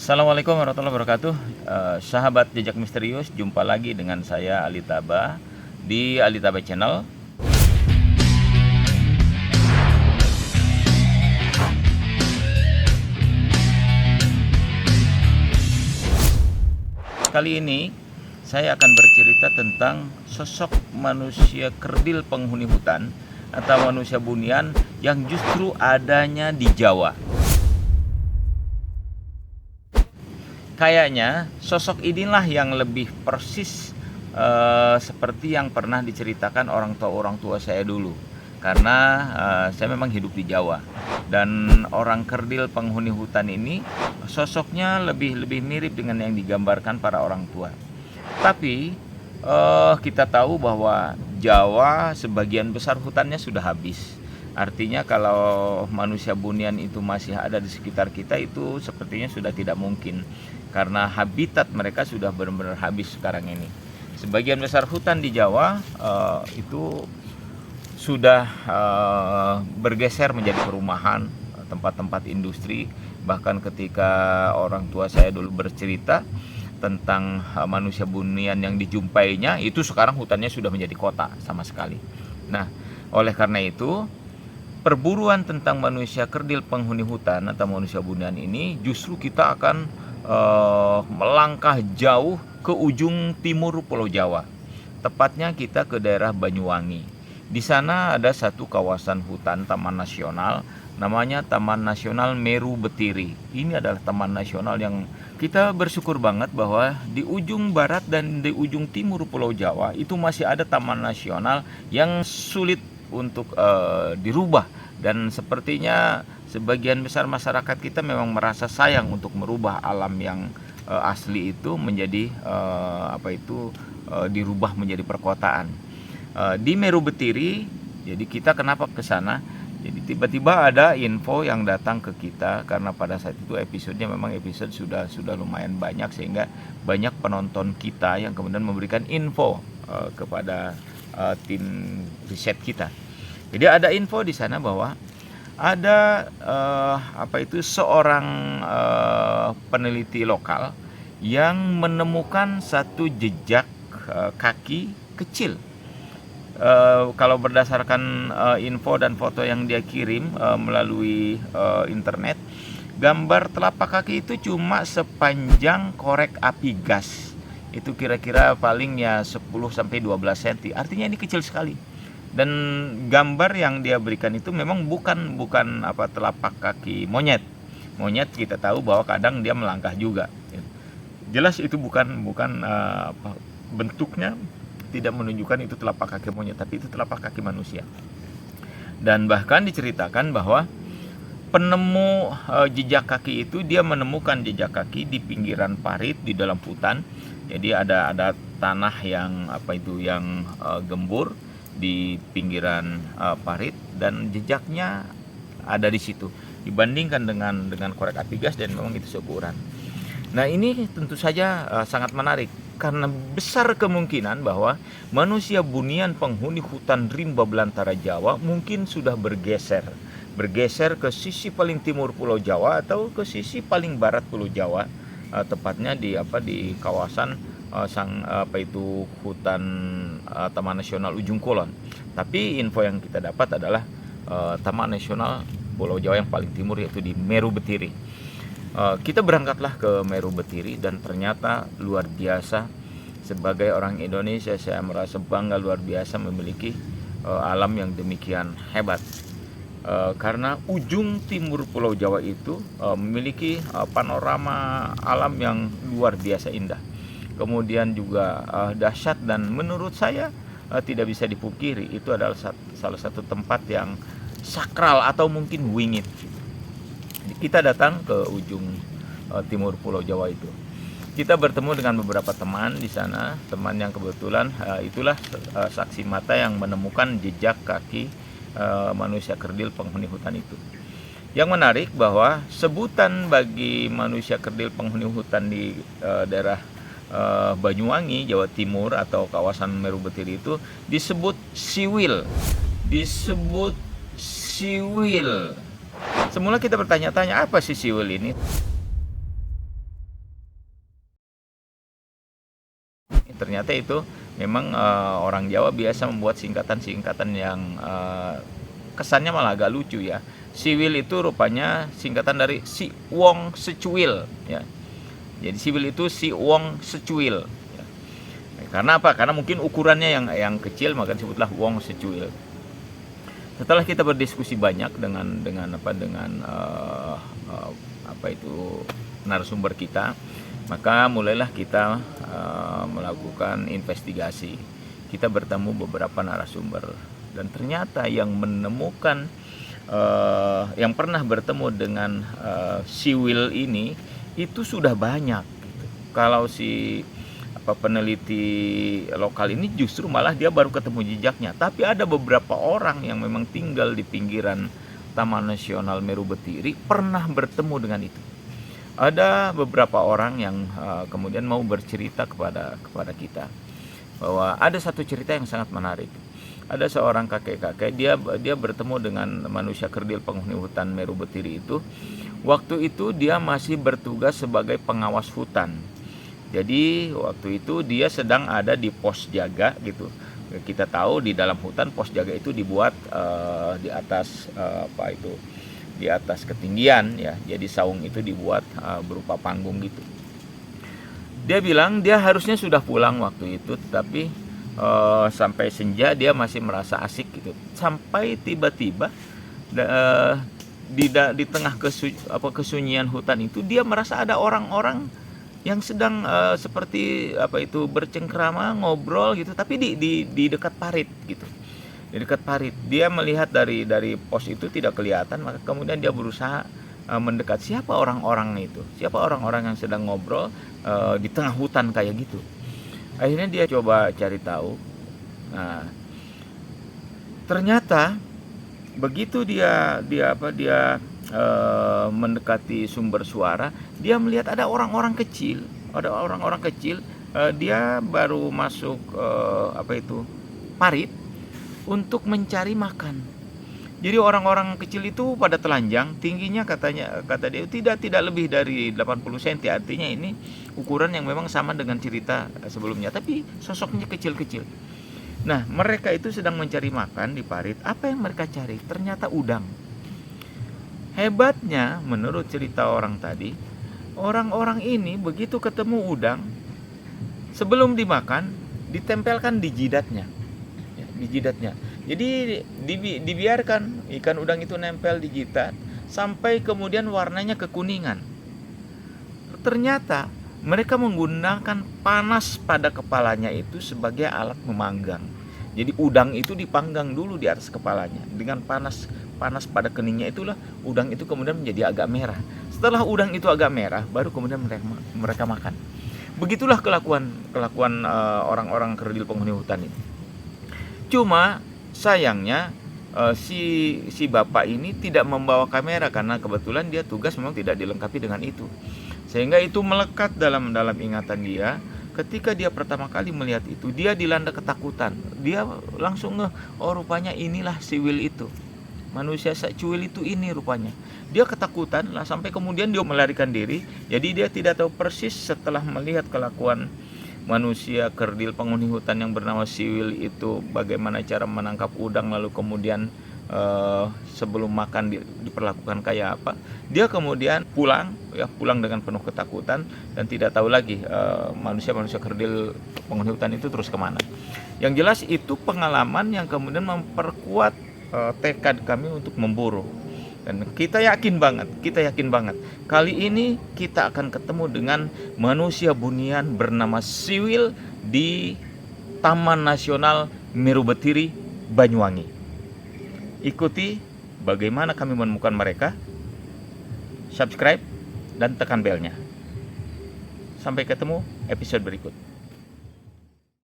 Assalamualaikum warahmatullahi wabarakatuh. Sahabat Jejak Misterius, jumpa lagi dengan saya Ali Taba di Ali Taba Channel. Kali ini saya akan bercerita tentang sosok manusia kerdil penghuni hutan atau manusia bunian yang justru adanya di Jawa. Kayaknya sosok inilah yang lebih persis seperti yang pernah diceritakan orang tua saya dulu. Karena saya memang hidup di Jawa, dan orang kerdil penghuni hutan ini sosoknya lebih mirip dengan yang digambarkan para orang tua. Tapi kita tahu bahwa Jawa sebagian besar hutannya sudah habis. Artinya kalau manusia bunian itu masih ada di sekitar kita, itu sepertinya sudah tidak mungkin, karena habitat mereka sudah benar-benar habis sekarang ini. Sebagian besar hutan di Jawa itu sudah bergeser menjadi perumahan, tempat-tempat industri. Bahkan ketika orang tua saya dulu bercerita tentang manusia bunian yang dijumpainya, itu sekarang hutannya sudah menjadi kota sama sekali. Nah, oleh karena itu perburuan tentang manusia kerdil penghuni hutan atau manusia bunian ini justru kita akan melangkah jauh ke ujung timur Pulau Jawa. Tepatnya kita ke daerah Banyuwangi. Di sana ada satu kawasan hutan taman nasional, namanya Taman Nasional Meru Betiri. Ini adalah taman nasional yang kita bersyukur banget bahwa di ujung barat dan di ujung timur Pulau Jawa itu masih ada taman nasional yang sulit untuk dirubah. Dan sepertinya sebagian besar masyarakat kita memang merasa sayang untuk merubah alam yang asli itu menjadi dirubah menjadi perkotaan. Di Meru Betiri, jadi kita kenapa ke sana? Jadi tiba-tiba ada info yang datang ke kita, karena pada saat itu episodenya memang episode sudah lumayan banyak, sehingga banyak penonton kita yang kemudian memberikan info kepada tim riset kita. Jadi ada info di sana bahwa ada seorang peneliti lokal yang menemukan satu jejak kaki kecil. Kalau berdasarkan info dan foto yang dia kirim melalui internet, gambar telapak kaki itu cuma sepanjang korek api gas. Itu kira-kira paling ya 10-12 cm. Artinya ini kecil sekali. Dan gambar yang dia berikan itu memang bukan telapak kaki monyet. Monyet kita tahu bahwa kadang dia melangkah juga. Jelas itu bukan bentuknya tidak menunjukkan itu telapak kaki monyet, tapi itu telapak kaki manusia. Dan bahkan diceritakan bahwa penemu jejak kaki itu, dia menemukan jejak kaki di pinggiran parit di dalam hutan. Jadi ada tanah yang gembur di pinggiran parit, dan jejaknya ada di situ. Dibandingkan dengan korek api gas, dan memang itu seukuran. Nah, ini tentu saja sangat menarik, karena besar kemungkinan bahwa manusia bunian penghuni hutan rimba belantara Jawa mungkin sudah bergeser ke sisi paling timur Pulau Jawa atau ke sisi paling barat Pulau Jawa, tepatnya di kawasan hutan Taman Nasional Ujung Kulon. Tapi info yang kita dapat adalah Taman Nasional Pulau Jawa yang paling timur, yaitu di Meru Betiri. Kita berangkatlah ke Meru Betiri, dan ternyata luar biasa. Sebagai orang Indonesia, saya merasa bangga luar biasa memiliki alam yang demikian hebat. Karena ujung timur Pulau Jawa itu memiliki panorama alam yang luar biasa indah. Kemudian juga dahsyat, dan menurut saya tidak bisa dipungkiri, itu adalah salah satu tempat yang sakral atau mungkin wingit. Kita datang ke ujung timur Pulau Jawa itu. Kita bertemu dengan beberapa teman di sana, teman yang kebetulan itulah saksi mata yang menemukan jejak kaki manusia kerdil penghuni hutan itu. Yang menarik bahwa sebutan bagi manusia kerdil penghuni hutan di daerah Banyuwangi, Jawa Timur atau kawasan Meru Betiri itu disebut siwil. Semula kita bertanya-tanya, apa sih siwil ini? ternyata itu memang orang Jawa biasa membuat singkatan-singkatan yang kesannya malah agak lucu ya. Siwil itu rupanya singkatan dari Si Wong Secuil ya. Jadi siwil itu Si Wong Secuil ya. Karena apa? Karena mungkin ukurannya yang kecil, maka disebutlah Wong Secuil. Setelah kita berdiskusi banyak dengan narasumber kita, maka mulailah kita melakukan investigasi. Kita bertemu beberapa narasumber, dan ternyata yang menemukan yang pernah bertemu dengan siwil ini itu sudah banyak gitu. Kalau si peneliti lokal ini justru malah dia baru ketemu jejaknya, tapi ada beberapa orang yang memang tinggal di pinggiran Taman Nasional Meru Betiri pernah bertemu dengan itu. Ada beberapa orang yang kemudian mau bercerita kepada kita bahwa ada satu cerita yang sangat menarik. Ada seorang kakek-kakek, dia bertemu dengan manusia kerdil penghuni hutan Meru Betiri itu. Waktu itu dia masih bertugas sebagai pengawas hutan. Jadi waktu itu dia sedang ada di pos jaga gitu. Kita tahu di dalam hutan pos jaga itu dibuat di atas di atas ketinggian ya. Jadi saung itu dibuat berupa panggung gitu. Dia bilang dia harusnya sudah pulang waktu itu, tetapi sampai senja dia masih merasa asik gitu. Sampai tiba-tiba di tengah kesunyian hutan itu dia merasa ada orang-orang yang sedang seperti bercengkrama, ngobrol gitu, tapi di dekat parit gitu. Di dekat parit dia melihat dari pos itu tidak kelihatan, maka kemudian dia berusaha mendekat. Siapa orang-orang itu? Siapa orang-orang yang sedang ngobrol di tengah hutan kayak gitu? Akhirnya dia coba cari tahu. Nah, ternyata begitu dia mendekati sumber suara, dia melihat ada orang-orang kecil. Dia baru masuk parit untuk mencari makan. Jadi orang-orang kecil itu pada telanjang, tingginya kata dia tidak lebih dari 80 cm. Artinya ini ukuran yang memang sama dengan cerita sebelumnya, tapi sosoknya kecil-kecil. Nah, mereka itu sedang mencari makan di parit. Apa yang mereka cari? Ternyata udang. Hebatnya, menurut cerita orang tadi, orang-orang ini begitu ketemu udang, sebelum dimakan ditempelkan di jidatnya. Jadi dibiarkan ikan udang itu nempel di jidat sampai kemudian warnanya kekuningan. Ternyata mereka menggunakan panas pada kepalanya itu sebagai alat memanggang. Jadi udang itu dipanggang dulu di atas kepalanya. Dengan panas pada keningnya itulah udang itu kemudian menjadi agak merah. Setelah udang itu agak merah, baru kemudian mereka makan. Begitulah kelakuan orang-orang kerdil penghuni hutan ini. Cuma sayangnya si bapak ini tidak membawa kamera karena kebetulan dia tugas memang tidak dilengkapi dengan itu. Sehingga itu melekat dalam ingatan dia. Ketika dia pertama kali melihat itu, dia dilanda ketakutan. Dia langsung rupanya inilah siwil itu. Manusia secuil itu ini rupanya. Dia ketakutan lah sampai kemudian dia melarikan diri. Jadi dia tidak tahu persis setelah melihat kelakuan manusia kerdil penghuni hutan yang bernama siwil itu bagaimana cara menangkap udang, lalu kemudian sebelum makan diperlakukan kayak apa. Dia kemudian pulang dengan penuh ketakutan dan tidak tahu lagi manusia kerdil penghuni hutan itu terus kemana. Yang jelas itu pengalaman yang kemudian memperkuat tekad kami untuk memburu. Dan kita yakin banget kali ini kita akan ketemu dengan manusia bunian bernama siwil di Taman Nasional Meru Betiri, Banyuwangi. Ikuti bagaimana kami menemukan mereka, subscribe dan tekan belnya. Sampai ketemu episode berikut.